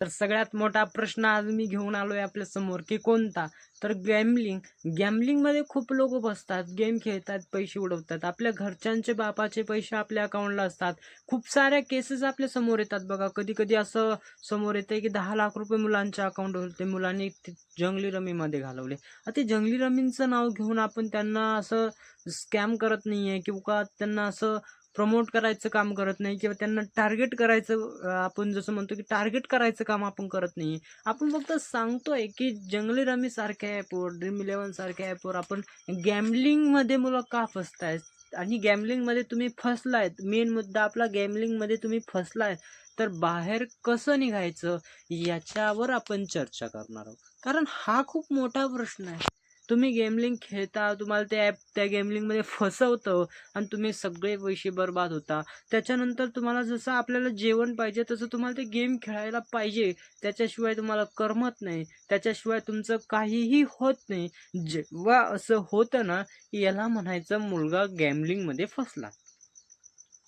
तर सगळ्यात मोठा प्रश्न आज मी घेऊन आलोय आपल्या समोर, की कोणता? तर गॅमलिंग. गॅमलिंगमध्ये खूप लोकं फसतात. गेम खेळतात, पैसे उडवतात. आपल्या घरच्यांचे, बापाचे पैसे आपल्या अकाउंटला असतात. खूप साऱ्या केसेस आपल्या समोर येतात बघा. कधी-कधी असं समोर येतंय, की ₹10,00,000 मुलांच्या अकाउंटवरती मुलांनी ते जंगली रमीमध्ये घालवले. आता ते जंगली रमीचं नाव घेऊन आपण त्यांना असं स्कॅम करत नाहीये किंवा त्यांना असं प्रमोट करायचं काम करत नाही किंवा त्यांना टार्गेट करायचं आपण जसं म्हणतो की टार्गेट करायचं काम आपण करत नाही. आपण फक्त सांगतोय की जंगली रमी सारख्या ॲपवर, ड्रीम इलेव्हन सारख्या ॲपवर आपण गॅमलिंगमध्ये मुलं का फसतायत आणि गॅमलिंगमध्ये तुम्ही फसलायत. मेन मुद्दा आपला गॅमलिंगमध्ये तुम्ही फसलाय, तर बाहेर कसं निघायचं याच्यावर आपण चर्चा करणार आहोत. कारण हा खूप मोठा प्रश्न आहे. तुम्ही गॅमलिंग खेळता, तुम्हाला ते ॲप त्या गॅमलिंगमध्ये फसवतं आणि तुम्ही सगळे पैसे बरबाद होता. त्याच्यानंतर तुम्हाला जसं आपल्याला जेवण पाहिजे तसं तुम्हाला ते गेम खेळायला पाहिजे. त्याच्याशिवाय तुम्हाला करमत नाही. त्याच्याशिवाय तुमचं काहीही होत नाही. जेव्हा असं होतं ना, याला म्हणायचं मुलगा गॅमलिंगमध्ये फसला.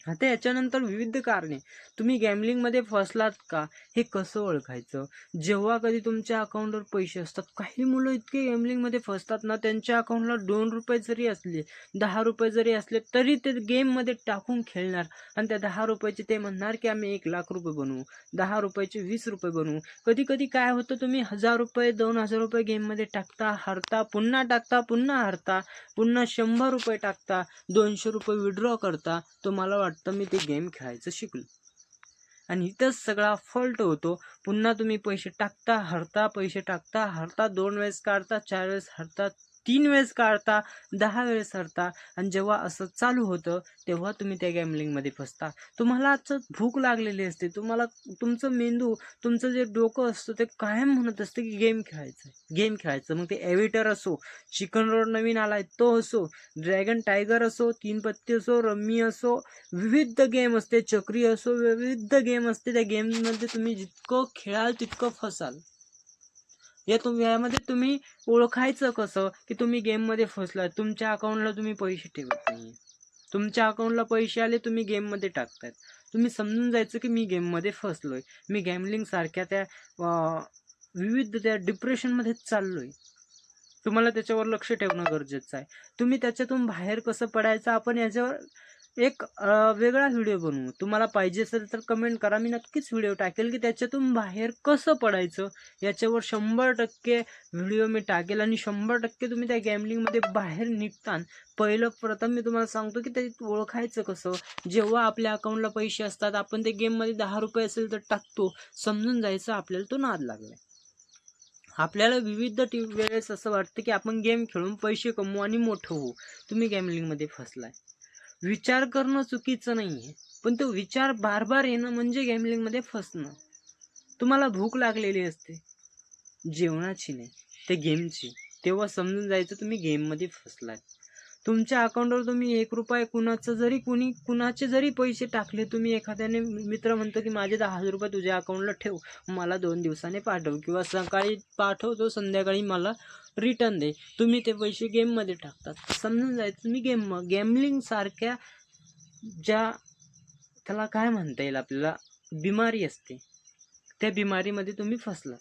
आता याच्यानंतर विविध कारणे. तुम्ही गॅमलिंगमध्ये फसलात का? हे कसं ओळखायचं? जेव्हा कधी तुमच्या अकाउंटवर पैसे असतात, काही मुलं इतके गॅमलिंगमध्ये फसतात ना, त्यांच्या अकाउंटला ₹2 जरी असले, ₹10 जरी असले, तरी ते गेममध्ये टाकून खेळणार आणि त्या ₹10 ते म्हणणार, की आम्ही ₹1,00,000 बनवू. ₹10 ₹20 बनवू. कधी-कधी काय होतं, तुम्ही ₹1,000 ₹2,000 गेममध्ये टाकता, हरता, पुन्हा टाकता, पुन्हा हरता, पुन्हा ₹100 टाकता, ₹200 विथड्रॉ करता. तुम्हाला वाटतं मी ते गेम खेळायचं शिकलो आणि इथंच सगळा फॉल्ट होतो. पुन्हा तुम्ही पैसे टाकता, हरता, पैसे टाकता, हरता, 2 वेळेस काढता, 4 वेळेस हरता, 3 वेळेस काढता, 10 वेळेस हरता आणि जेव्हा असं चालू होतं, तेव्हा तुम्ही त्या गॅमलिंगमध्ये फसता. तुम्हाला आजचं भूक लागलेली असते. तुम्हाला तुमचं मेंदू, तुमचं जे डोकं असतं ते कायम म्हणत असतं, की गेम खेळायचं गेम खेळायचं. मग ते एव्हिटर असो, चिकन रोड नवीन आलाय तो असो, ड्रॅगन टायगर असो, 3 पत्ती असो, रम्मी असो, विविध गेम असते, चक्री असो, विविध गेम असते. त्या गेममध्ये तुम्ही जितकं खेळाल तितकं फसाल. यामध्ये तुम्ही ओळखायचं कसं, की तुम्ही गेममध्ये फसलात. तुमच्या अकाउंटला तुम्ही पैसे ठेवत नाहीये. तुमच्या अकाउंटला पैसे आले, तुम्ही गेममध्ये टाकतायत. तुम्ही समजून जायचं, की मी गेममध्ये फसलोय. मी गॅमलिंग सारख्या त्या विविध त्या डिप्रेशनमध्ये चाललोय. तुम्हाला त्याच्यावर लक्ष ठेवणं गरजेचं आहे. तुम्ही त्याच्यातून बाहेर कसं पडायचं आपण याच्यावर एक वेगळा व्हिडिओ बनवू. तुम्हाला पाहिजे असेल तर कमेंट करा. मी नक्कीच व्हिडिओ टाकेल, की त्याच्यातून बाहेर कसं पडायचं याच्यावर 100% व्हिडिओ मी टाकेल आणि 100% तुम्ही त्या गॅमलिंगमध्ये बाहेर निघता. पहिलं प्रथम मी तुम्हाला सांगतो, की ते ओळखायचं कसं? जेव्हा आपल्या अकाउंटला पैसे असतात, आपण ते गेममध्ये ₹10 असेल तर टाकतो. समजून जायचं आपल्याला तो नाद लागलाय. आपल्याला विविध वेळेस असं वाटतं, की आपण गेम खेळून पैसे कमवू आणि मोठं होऊ. तुम्ही गॅमलिंगमध्ये फसलाय. विचार करणं चुकीचं नाहीये. पण तो विचार बार-बार येणं म्हणजे गॅमलिंगमध्ये फसणं. तुम्हाला भूक लागलेली असते, जेवणाची नाही, त्या गेमची. तेव्हा समजून जायचं तुम्ही गेममध्ये फसलाय. तुमच्या अकाउंटवर तुम्ही ₹1 कुणाचे जरी पैसे टाकले, तुम्ही एखाद्याने मित्र म्हणतो, की माझे ₹10,000 तुझ्या अकाउंटला ठेव. मला 2 दिवसाने पाठव किंवा सकाळी पाठवतो, संध्याकाळी मला रिटर्न दे. तुम्ही ते पैसे गेममध्ये टाकतात. समजून जायचं तुम्ही गॅमलिंगसारख्या ज्या त्याला काय म्हणता येईल आपल्याला बिमारी असते, त्या बिमारीमध्ये तुम्ही फसलात.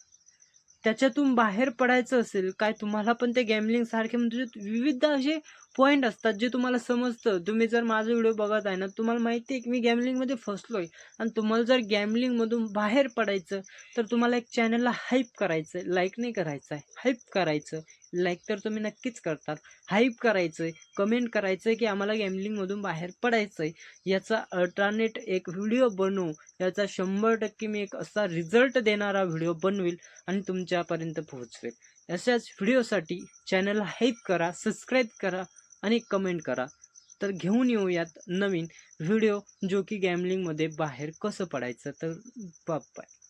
त्याच्यातून बाहेर पडायचं असेल, काय तुम्हाला पण ते गॅमलिंग सारखे म्हणजे विविध असे पॉइंट असतात, जे तुम्हाला समजतं. तुम्ही जर माझा व्हिडिओ बघत आहे ना, तुम्हाला माहिती आहे, की मी गॅमलिंगमध्ये फसलोय आणि तुम्हाला जर गॅमलिंगमधून बाहेर पडायचं, तर तुम्हाला एक चॅनलला हाईप करायचं आहे, लाईक नाही करायचं आहे, हाईप करायचं. लाईक तर तुम्ही नक्कीच करतात. हाईप करायचं कमेंट करायचं की आम्हाला गॅमलिंगमधून बाहेर पडायचं याचा अल्टरनेट एक व्हिडिओ बनवू. याचा 100% मी एक असा रिझल्ट देणारा व्हिडिओ बनवील आणि तुमच्यापर्यंत पोहोचवेल. अशाच व्हिडिओसाठी चॅनलला हाईप करा, सबस्क्राईब करा आणि कमेंट करा. तर घेऊन येऊयात नवीन व्हिडिओ जो की गॅमलिंगमध्ये बाहेर कसं पडायचं. तर बाय.